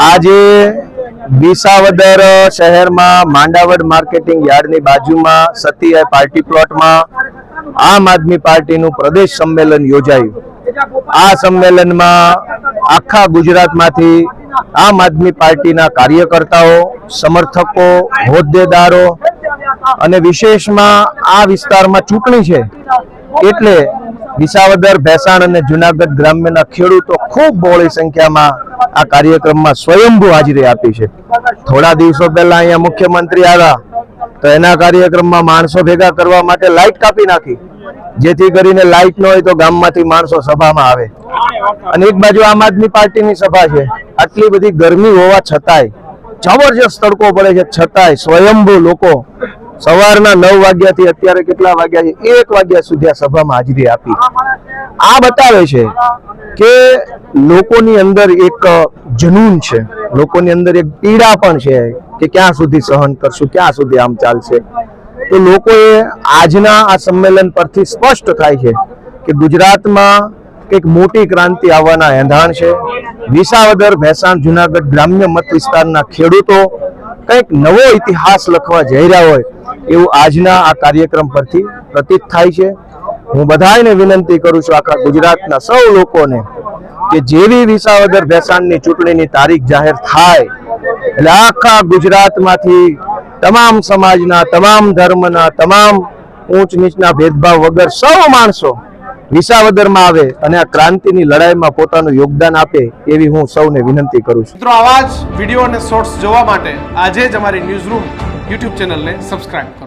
આજે વિસાવદર શહેરમાં માંડાવડ માર્કેટિંગ યાર્ડની બાજુમાં સતીય પાર્ટી પ્લોટમાં આમ આદમી પાર્ટીનું પ્રદેશ સંમેલન યોજાયું। આ સંમેલનમાં આખા ગુજરાતમાંથી આમ આદમી પાર્ટીના કાર્યકર્તાઓ, સમર્થકો, હોદ્દેદારો અને વિશેષમાં આ વિસ્તારમાં ચૂંટણી છે એટલે વિસાવદર, ભેસાણ અને જુનાગઢ ગ્રામ્યના ખેડૂતો ખૂબ બહોળી સંખ્યામાં આ કાર્યક્રમમાં સ્વયંભૂ હાજરી આપી છે। થોડા દિવસો પહેલા અહીંયા મુખ્યમંત્રી આવ્યા તો એના કાર્યક્રમમાં માણસો ભેગા કરવા માટે લાઇટ કાપી નાખી, જેથી કરીને લાઇટ ન હોય તો ગામમાંથી માણસો સભામાં આવે। અને એક બાજુ આમ આદમી પાર્ટીની સભા છે, આટલી બધી ગરમી હોવા છતાંય, જબરજસ્ત તડકો પડે છે છતાંય સ્વયંભૂ લોકો સવારના 9 વાગ્યાથી અત્યારે કેટલા વાગ્યા છે, 1 વાગ્યા સુધી આ સભામાં હાજરી આપી। આ બતાવે છે કે લોકોની અંદર એક જનૂન છે, લોકોની અંદર એક પીડા પણ છે કે ક્યાં સુધી સહન કરશું, ક્યાં સુધી આમ ચાલશે। તો લોકોએ આજના આ સંમેલન પરથી સ્પષ્ટ થાય છે કે ગુજરાતમાં એક મોટી ક્રાંતિ આવવાના એંધાણ છે। વિસાવદર, ભેસાણ, જુનાગઢ ગ્રામ્ય મત વિસ્તારના ખેડૂતો કંઈક નવો ઇતિહાસ લખવા જઈ રહ્યા હોય એવું આજના આ કાર્યક્રમ પરથી પ્રતીત થાય છે। હું બધાને વિનંતી કરું છું, આખા ગુજરાતના સૌ લોકોને, કે જેવી વિસાવદર ભેસાણની ચૂંટણીની તારીખ જાહેર થાય એટલે આખા ગુજરાતમાંથી તમામ સમાજના, તમામ ધર્મના, તમામ ઊંચ નીચના ભેદભાવ વગર સૌ માણસો વિસાવદરમાં આવે અને આ ક્રાંતિની લડાઈમાં પોતાનું યોગદાન આપે એવી હું સૌને વિનંતી કરું છું। મિત્રો, આવા જ વિડીયો અને શોર્ટ્સ જોવા માટે આજે જ અમારી ન્યૂઝ રૂમ યુટ્યુબ ચેનલને સબસ્ક્રાઇબ કરો।